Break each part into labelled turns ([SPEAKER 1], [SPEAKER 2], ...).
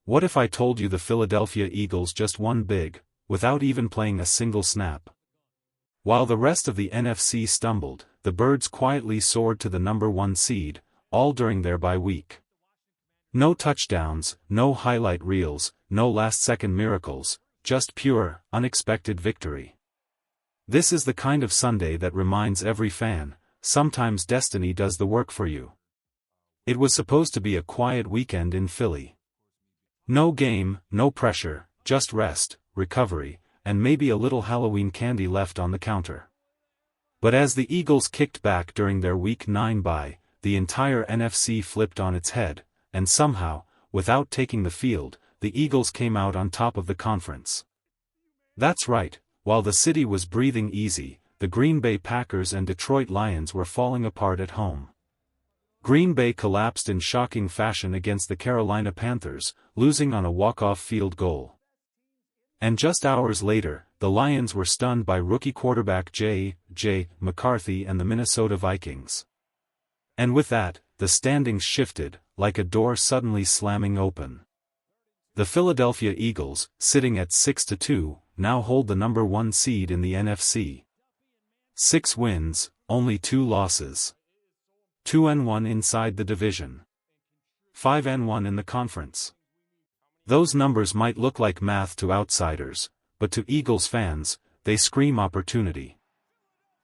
[SPEAKER 1] What if I told you the Philadelphia Eagles just won big, without even playing a single snap? While the rest of the NFC stumbled, the Birds quietly soared to the #1 seed, all during their bye week. No touchdowns, no highlight reels, no last-second miracles, just pure, unexpected victory. This is the kind of Sunday that reminds every fan, sometimes destiny does the work for you. It was supposed to be a quiet weekend in Philly. No game, no pressure, just rest, recovery, and maybe a little Halloween candy left on the counter. But as the Eagles kicked back during their Week 9 bye, the entire NFC flipped on its head, and somehow, without taking the field, the Eagles came out on top of the conference. That's right, while the city was breathing easy, the Green Bay Packers and Detroit Lions were falling apart at home. Green Bay collapsed in shocking fashion against the Carolina Panthers, losing on a walk-off field goal. And just hours later, the Lions were stunned by rookie quarterback J.J. McCarthy and the Minnesota Vikings. And with that, the standings shifted, like a door suddenly slamming open. The Philadelphia Eagles, sitting at 6-2, now hold the #1 seed in the NFC. 6 wins, only 2 losses. 2-1 inside the division. 5-1 in the conference. Those numbers might look like math to outsiders, but to Eagles fans, they scream opportunity.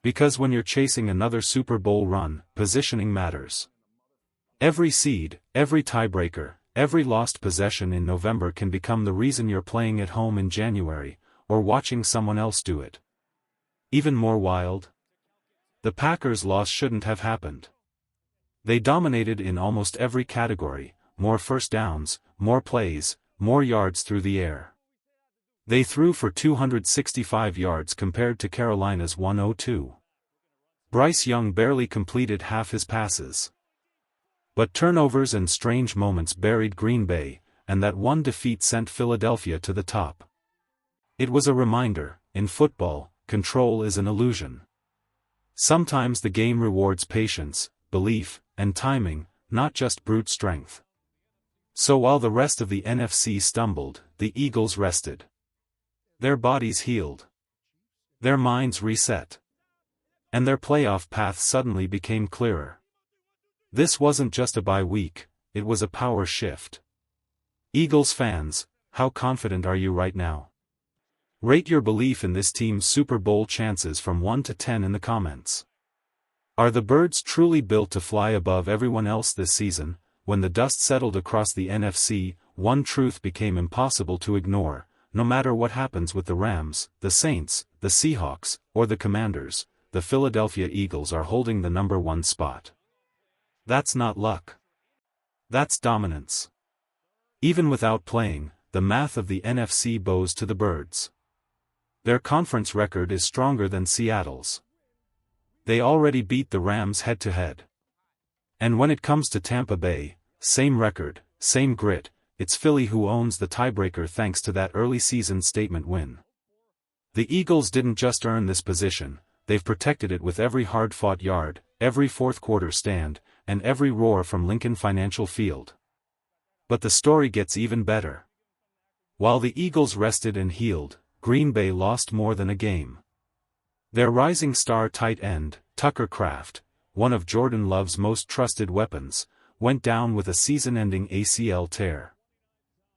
[SPEAKER 1] Because when you're chasing another Super Bowl run, positioning matters. Every seed, every tiebreaker, every lost possession in November can become the reason you're playing at home in January, or watching someone else do it. Even more wild? The Packers' loss shouldn't have happened. They dominated in almost every category: more first downs, more plays, more yards through the air. They threw for 265 yards compared to Carolina's 102. Bryce Young barely completed half his passes. But turnovers and strange moments buried Green Bay, and that one defeat sent Philadelphia to the top. It was a reminder, in football, control is an illusion. Sometimes the game rewards patience, belief, and timing, not just brute strength. So while the rest of the NFC stumbled, the Eagles rested. Their bodies healed. Their minds reset. And their playoff path suddenly became clearer. This wasn't just a bye week, it was a power shift. Eagles fans, how confident are you right now? Rate your belief in this team's Super Bowl chances from 1 to 10 in the comments. Are the Birds truly built to fly above everyone else this season? When the dust settled across the NFC, one truth became impossible to ignore: no matter what happens with the Rams, the Saints, the Seahawks, or the Commanders, the Philadelphia Eagles are holding the #1 spot. That's not luck. That's dominance. Even without playing, the math of the NFC bows to the Birds. Their conference record is stronger than Seattle's. They already beat the Rams head-to-head. And when it comes to Tampa Bay, same record, same grit, it's Philly who owns the tiebreaker thanks to that early season statement win. The Eagles didn't just earn this position, they've protected it with every hard-fought yard, every fourth-quarter stand, and every roar from Lincoln Financial Field. But the story gets even better. While the Eagles rested and healed, Green Bay lost more than a game. Their rising star tight end, Tucker Kraft, one of Jordan Love's most trusted weapons, went down with a season-ending ACL tear.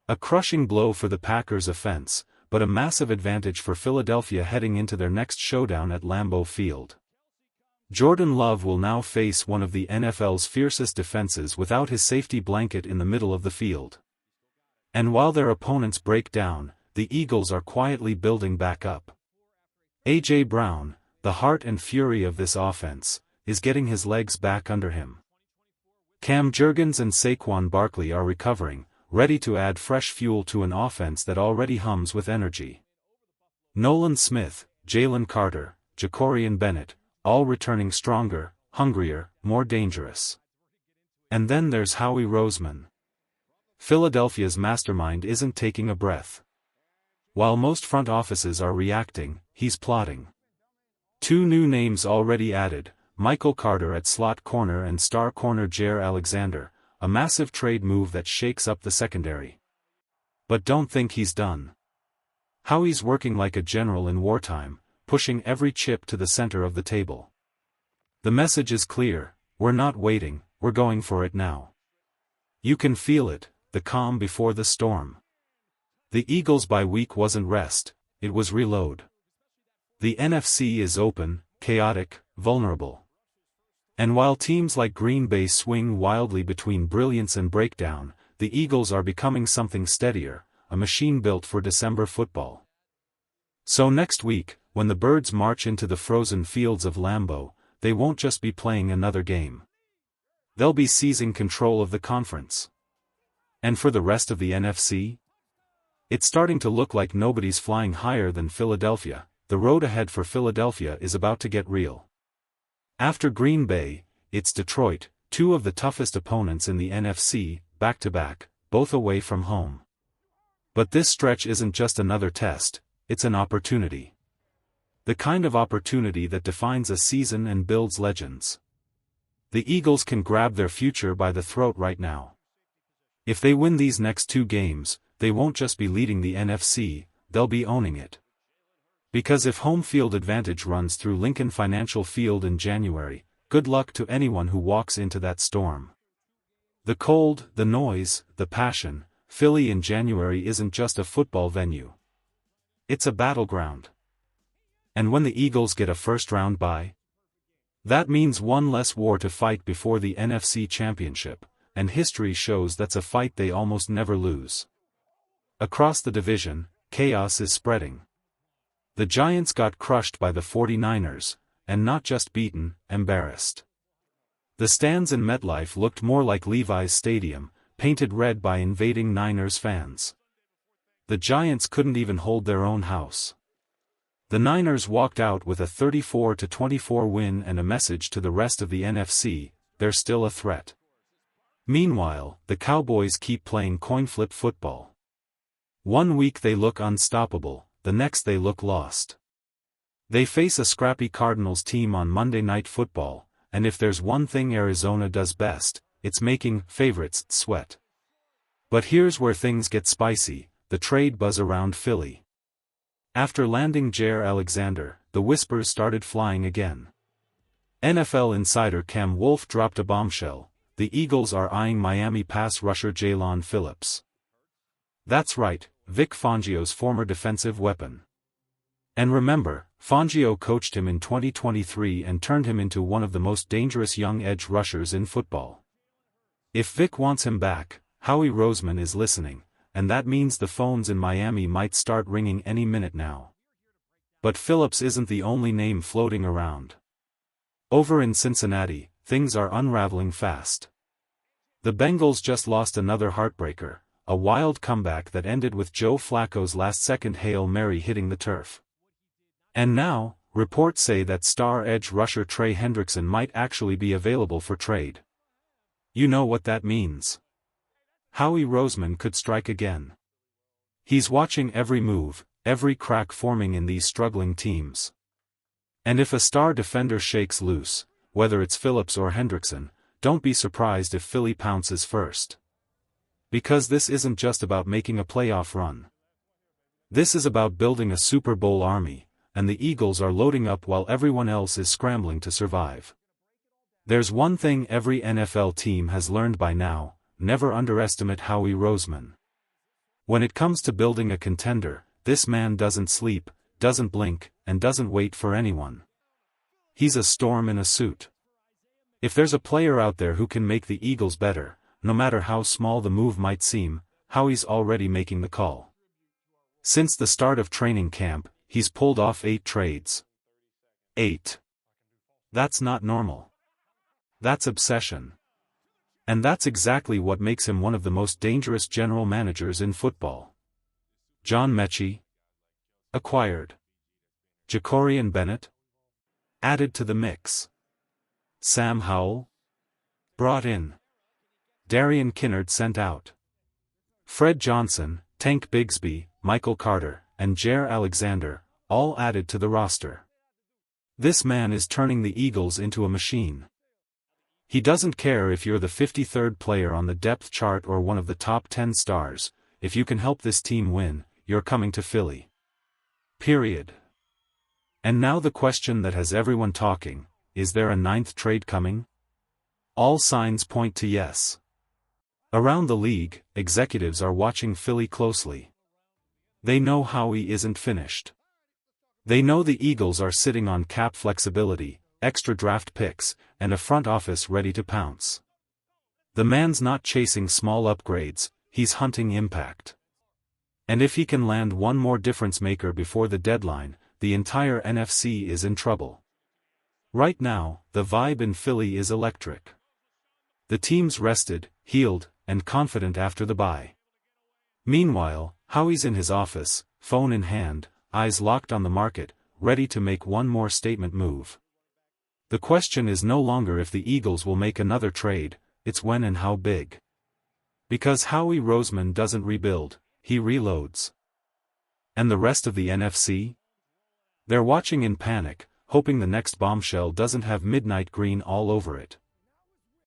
[SPEAKER 1] A crushing blow for the Packers' offense, but a massive advantage for Philadelphia heading into their next showdown at Lambeau Field. Jordan Love will now face one of the NFL's fiercest defenses without his safety blanket in the middle of the field. And while their opponents break down, the Eagles are quietly building back up. A.J. Brown, the heart and fury of this offense, is getting his legs back under him. Cam Jurgens and Saquon Barkley are recovering, ready to add fresh fuel to an offense that already hums with energy. Nolan Smith, Jalen Carter, Jacorian Bennett, all returning stronger, hungrier, more dangerous. And then there's Howie Roseman. Philadelphia's mastermind isn't taking a breath. While most front offices are reacting, he's plotting. 2 new names already added: Michael Carter at slot corner and star corner Jair Alexander, a massive trade move that shakes up the secondary. But don't think he's done. Howie's working like a general in wartime, pushing every chip to the center of the table. The message is clear: we're not waiting, we're going for it now. You can feel it, the calm before the storm. The Eagles' bye week wasn't rest, it was reload. The NFC is open, chaotic, vulnerable. And while teams like Green Bay swing wildly between brilliance and breakdown, the Eagles are becoming something steadier, a machine built for December football. So next week, when the Birds march into the frozen fields of Lambeau, they won't just be playing another game. They'll be seizing control of the conference. And for the rest of the NFC? It's starting to look like nobody's flying higher than Philadelphia. The road ahead for Philadelphia is about to get real. After Green Bay, it's Detroit, two of the toughest opponents in the NFC, back-to-back, both away from home. But this stretch isn't just another test, it's an opportunity. The kind of opportunity that defines a season and builds legends. The Eagles can grab their future by the throat right now. If they win these next two games, they won't just be leading the NFC, they'll be owning it. Because if home field advantage runs through Lincoln Financial Field in January, good luck to anyone who walks into that storm. The cold, the noise, the passion, Philly in January isn't just a football venue. It's a battleground. And when the Eagles get a first-round bye, that means one less war to fight before the NFC Championship, and history shows that's a fight they almost never lose. Across the division, chaos is spreading. The Giants got crushed by the 49ers, and not just beaten, embarrassed. The stands in MetLife looked more like Levi's Stadium, painted red by invading Niners fans. The Giants couldn't even hold their own house. The Niners walked out with a 34-24 win and a message to the rest of the NFC: they're still a threat. Meanwhile, the Cowboys keep playing coin flip football. One week they look unstoppable, the next they look lost. They face a scrappy Cardinals team on Monday Night Football, and if there's one thing Arizona does best, it's making favorites sweat. But here's where things get spicy: the trade buzz around Philly. After landing Jair Alexander, the whispers started flying again. NFL insider Cam Wolfe dropped a bombshell: the Eagles are eyeing Miami pass rusher Jaylon Phillips. That's right, Vic Fangio's former defensive weapon. And remember, Fangio coached him in 2023 and turned him into one of the most dangerous young edge rushers in football. If Vic wants him back, Howie Roseman is listening, and that means the phones in Miami might start ringing any minute now. But Phillips isn't the only name floating around. Over in Cincinnati, things are unraveling fast. The Bengals just lost another heartbreaker, a wild comeback that ended with Joe Flacco's last-second Hail Mary hitting the turf. And now, reports say that star edge rusher Trey Hendrickson might actually be available for trade. You know what that means. Howie Roseman could strike again. He's watching every move, every crack forming in these struggling teams. And if a star defender shakes loose, whether it's Phillips or Hendrickson, don't be surprised if Philly pounces first. Because this isn't just about making a playoff run. This is about building a Super Bowl army, and the Eagles are loading up while everyone else is scrambling to survive. There's one thing every NFL team has learned by now: never underestimate Howie Roseman. When it comes to building a contender, this man doesn't sleep, doesn't blink, and doesn't wait for anyone. He's a storm in a suit. If there's a player out there who can make the Eagles better, no matter how small the move might seem, Howie's already making the call. Since the start of training camp, he's pulled off 8 trades. 8. That's not normal. That's obsession. And that's exactly what makes him one of the most dangerous general managers in football. John Mechie, acquired. Jacorian Bennett, added to the mix. Sam Howell, brought in. Darian Kinnard sent out. Fred Johnson, Tank Bigsby, Michael Carter, and Jair Alexander, all added to the roster. This man is turning the Eagles into a machine. He doesn't care if you're the 53rd player on the depth chart or one of the top 10 stars. if you can help this team win, you're coming to Philly. Period. And now the question that has everyone talking, is there a 9th trade coming? All signs point to yes. Around the league, executives are watching Philly closely. They know Howie isn't finished. They know the Eagles are sitting on cap flexibility, extra draft picks, and a front office ready to pounce. The man's not chasing small upgrades, he's hunting impact. And if he can land one more difference maker before the deadline, the entire NFC is in trouble. Right now, the vibe in Philly is electric. The team's rested, healed, and confident after the bye. Meanwhile, Howie's in his office, phone in hand, eyes locked on the market, ready to make one more statement move. The question is no longer if the Eagles will make another trade, it's when and how big. Because Howie Roseman doesn't rebuild, he reloads. And the rest of the NFC? They're watching in panic, hoping the next bombshell doesn't have midnight green all over it.